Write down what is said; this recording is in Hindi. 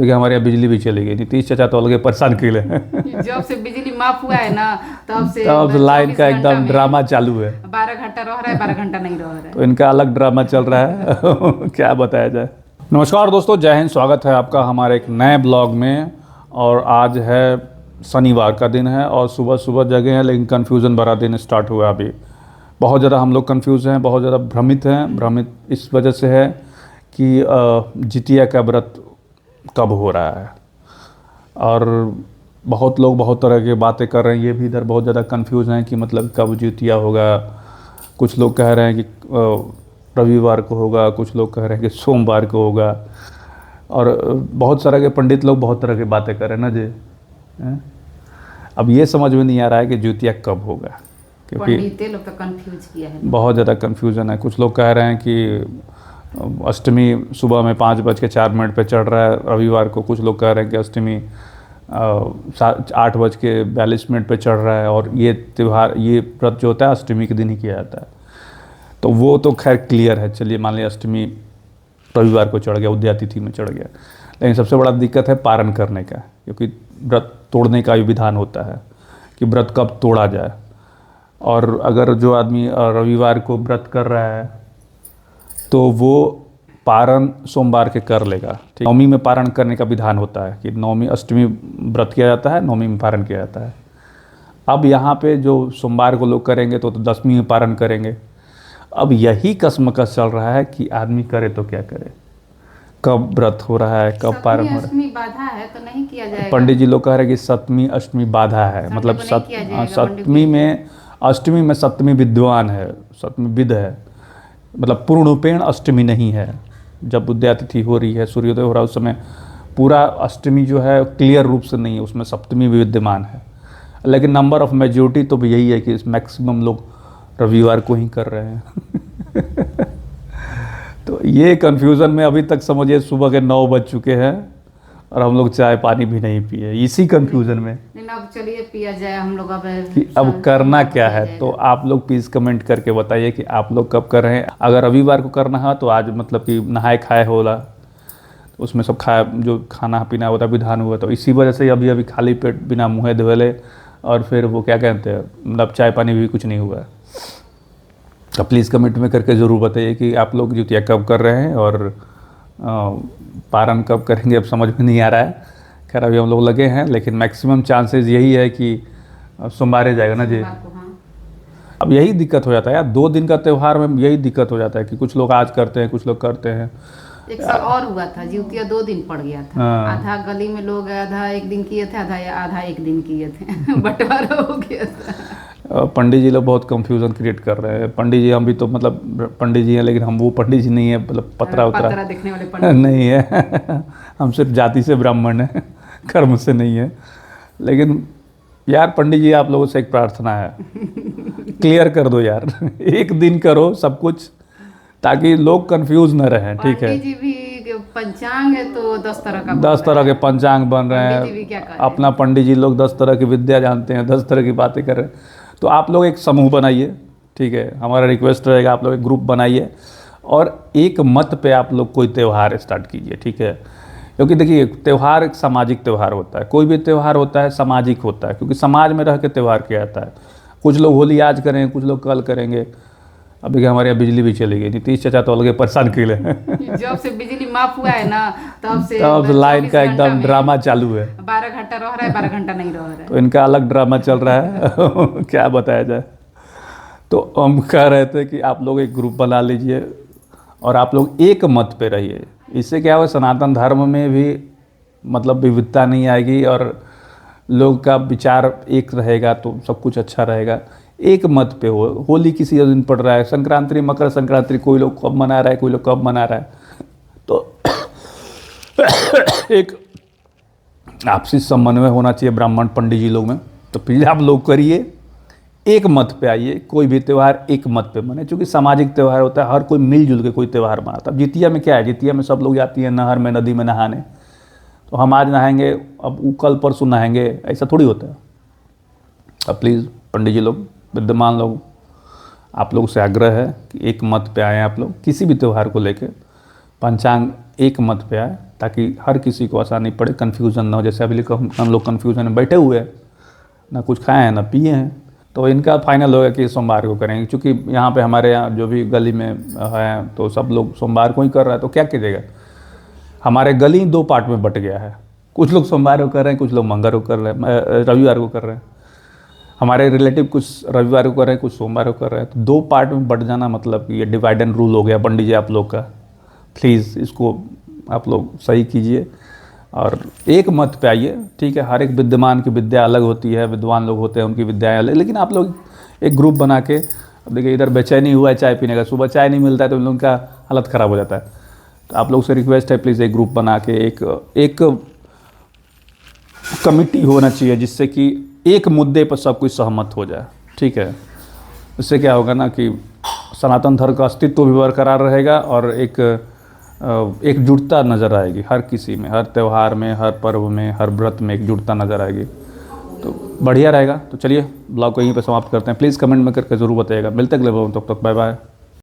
क्योंकि हमारे यहाँ बिजली भी चली गई। नीतीश चाचा तो अलग परेशान के लिए जब से बिजली माफ हुआ है ना तब से लाइन का एकदम ड्रामा चालू है। 12 घंटा रह रहा है, 12 घंटा नहीं रह रहा है। तो इनका अलग ड्रामा चल रहा है क्या बताया जाए। नमस्कार दोस्तों, जय हिंद। स्वागत है आपका हमारे एक नए ब्लॉग में। और आज है शनिवार का दिन है और सुबह सुबह जगह है, लेकिन कन्फ्यूज़न भरा दिन स्टार्ट हुआ। अभी बहुत ज़्यादा हम लोग कन्फ्यूज़ हैं, बहुत ज़्यादा भ्रमित हैं। भ्रमित इस वजह से है कि जितिया का व्रत कब हो रहा है और बहुत लोग बहुत तरह की बातें कर रहे हैं। ये भी इधर बहुत ज़्यादा कंफ्यूज हैं कि मतलब कब जितिया होगा। कुछ लोग कह रहे हैं कि रविवार को होगा, कुछ लोग कह रहे हैं कि सोमवार को होगा। और बहुत सारे के पंडित लोग बहुत तरह की बातें कर रहे हैं ना जी। अब ये समझ में नहीं आ रहा है कि जितिया कब होगा, क्योंकि पंडित लोग तो कंफ्यूज किया है। बहुत ज़्यादा कन्फ्यूज़न है। कुछ लोग कह रहे हैं कि अष्टमी सुबह में 5:04 पे चढ़ रहा है रविवार को। कुछ लोग कह रहे हैं कि अष्टमी 8:42 पे चढ़ रहा है और ये त्यौहार, ये व्रत जो होता है अष्टमी के दिन ही किया जाता है। तो वो तो खैर क्लियर है। चलिए मान लिया अष्टमी रविवार को चढ़ गया, उद्या तिथि में चढ़ गया। लेकिन सबसे बड़ा दिक्कत है पारण करने का, क्योंकि व्रत तोड़ने का भी विधान होता है कि व्रत कब तोड़ा जाए। और अगर जो आदमी रविवार को व्रत कर रहा है तो वो पारण सोमवार के कर लेगा। ठीक, नवमी में पारण करने का विधान होता है कि नवमी अष्टमी व्रत किया जाता है, नवमी में पारण किया जाता है। अब यहाँ पे जो सोमवार को लोग करेंगे तो दसवीं में पारण करेंगे। अब यही कश्मकश चल रहा है कि आदमी करे तो क्या करे, कब व्रत हो रहा है, कब पारण हो रहा है। अष्टमी बाधा है तो नहीं किया जाएगा। पंडित जी लोग कह रहे हैं कि सप्तमी अष्टमी बाधा है। मतलब सप्तमी में, अष्टमी में सप्तमी विद्वान है, सप्तमी विद है, मतलब पूर्णरूपेण अष्टमी नहीं है। जब उद्या तिथि हो रही है, सूर्योदय हो रहा है, उस समय पूरा अष्टमी जो है क्लियर रूप से नहीं है, उसमें सप्तमी भी विद्यमान है। लेकिन नंबर ऑफ मेजॉरिटी तो भी यही है कि मैक्सिमम लोग रविवार को ही कर रहे हैं तो ये कन्फ्यूज़न में अभी तक समझिए सुबह के 9 बज चुके हैं और हम लोग चाय पानी भी नहीं पिए, इसी कंफ्यूजन में। अब चलिए पिया जाए हम लोग। अब करना क्या है, तो आप लोग प्लीज़ कमेंट करके बताइए कि आप लोग कब कर रहे हैं। अगर रविवार को करना है तो आज मतलब कि नहाए खाए होला, उसमें सब खाया जो खाना पीना होता है विधान हुआ। तो इसी वजह से अभी खाली पेट बिना मुँह धोले और फिर वो क्या कहते हैं, मतलब चाय पानी भी कुछ नहीं हुआ। तो प्लीज़ कमेंट में करके ज़रूर बताइए कि आप लोग जितिया कब कर रहे हैं और पारण कब करेंगे। अब समझ में नहीं आ रहा है। खैर अभी हम लोग लगे हैं, लेकिन मैक्सिमम चांसेस यही है कि सोमवार जाएगा ना जी। अब यही दिक्कत हो जाता है यार, 2 दिन का त्यौहार में यही दिक्कत हो जाता है कि कुछ लोग आज करते हैं, कुछ लोग करते हैं। एक साल और हुआ था, जितिया 2 दिन पड़ गया था। आधा गली में लोग आधा एक दिन किए थे, आधा एक दिन किए थे बंटवारा हो गया था। पंडित जी लोग बहुत कंफ्यूजन क्रिएट कर रहे हैं। पंडित जी हम भी तो मतलब पंडित जी हैं, लेकिन हम वो पंडित जी नहीं है, मतलब पतरा उतरा देखने वाले पंडित नहीं है हम सिर्फ जाति से ब्राह्मण हैं, कर्म से नहीं है। लेकिन यार पंडित जी आप लोगों से एक प्रार्थना है क्लियर कर दो यार एक दिन करो सब कुछ, ताकि लोग कंफ्यूज न रहें। ठीक है, पंडित जी भी पंचांग है तो 10 तरह का 10 तरह के पंचांग बन रहे हैं। अपना पंडित जी लोग 10 तरह की विद्या जानते हैं, 10 तरह की बातें कर रहे हैं। तो आप लोग एक समूह बनाइए, ठीक है, हमारा रिक्वेस्ट रहेगा, आप लोग एक ग्रुप बनाइए और एक मत पे आप लोग कोई त्यौहार स्टार्ट कीजिए। ठीक है, क्योंकि देखिए त्यौहार एक सामाजिक त्यौहार होता है। कोई भी त्यौहार होता है सामाजिक होता है, क्योंकि समाज में रह के त्यौहार किया जाता है। कुछ लोग होली आज करेंगे, कुछ लोग कल करेंगे। अब देखिए हमारे यहाँ बिजली भी चली गई। नीतीश चाचा तो अलग परेशान के लिए जब से बिजली माफ हुआ है ना तब से लाइन का एकदम ड्रामा चालू है। 12 घंटा रह रहा है, 12 घंटा नहीं रह रहा है। तो इनका अलग ड्रामा चल रहा है क्या बताया जाए। तो हम कह रहे थे कि आप लोग एक ग्रुप बना लीजिए और आप लोग एक मत पे रहिए। इससे क्या होगा, सनातन धर्म में भी मतलब विविधता नहीं आएगी और लोग का विचार एक रहेगा तो सब कुछ अच्छा रहेगा। एक मत पे हो। होली किसी दिन पड़ रहा है, संक्रांति, मकर संक्रांति कोई लोग कब मना रहा है, कोई लोग कब मना रहा है। तो एक आपसी समन्वय होना चाहिए ब्राह्मण पंडित जी लोग में। तो प्लीज़ आप लोग करिए, एक मत पे आइए। कोई भी त्यौहार एक मत पे मने, क्योंकि सामाजिक त्यौहार होता है, हर कोई मिलजुल के कोई त्यौहार मनाता है। अब जितिया में क्या है, जितिया में सब लोग जाती हैं नहर में, नदी में नहाने। तो हम आज नहाएंगे, अब कल परसों नहाएंगे, ऐसा थोड़ी होता है। अब प्लीज़ पंडित जी लोग, विद्यमान लोग, आप लोग से आग्रह है कि एक मत पे आए। आप लोग किसी भी त्यौहार को लेकर पंचांग एक मत पे आए ताकि हर किसी को आसानी पड़े, कन्फ्यूज़न ना हो। जैसे अभी हम लोग कन्फ्यूजन में बैठे हुए हैं, ना कुछ खाए हैं ना पिए हैं। तो इनका फाइनल होगा कि सोमवार को करेंगे, क्योंकि यहाँ पे हमारे यहाँ जो भी गली में है तो सब लोग सोमवार को ही कर रहा है, तो क्या कीजिएगा। हमारे गली 2 पार्ट में बट गया है, कुछ लोग सोमवार को कर रहे हैं, कुछ लोग मंगलवार को कर रहे हैं, रविवार को कर रहे हैं। हमारे रिलेटिव कुछ रविवार को कर रहे हैं, कुछ सोमवार को कर रहे हैं। तो 2 पार्ट में बट जाना मतलब कि ये डिवाइड एंड रूल हो गया पंडित जी आप लोग का। प्लीज़ इसको आप लोग सही कीजिए और एक मत पे आइए, ठीक है। हर एक विद्यमान की विद्या अलग होती है, विद्वान लोग होते हैं उनकी विद्याएं अलग, लेकिन आप लोग एक ग्रुप बना के, अब देखिए इधर बेचैनी हुआ है चाय पीने का, सुबह चाय नहीं मिलता है तो उन लोगों का हालत ख़राब हो जाता है। तो आप लोग से रिक्वेस्ट है प्लीज़ एक ग्रुप बना के एक कमिटी होना चाहिए, जिससे कि एक मुद्दे पर सब कुछ सहमत हो जाए, ठीक है। इससे क्या होगा ना कि सनातन धर्म का अस्तित्व भी बरकरार रहेगा और एकजुटता नज़र आएगी हर किसी में, हर त्यौहार में, हर पर्व में, हर व्रत में एकजुटता नज़र आएगी, तो बढ़िया रहेगा। तो चलिए ब्लॉग को यहीं पे समाप्त करते हैं। प्लीज़ कमेंट में करके ज़रूर बताइएगा। मिलते अगले ब्लॉग में, तब तक बाय बाय।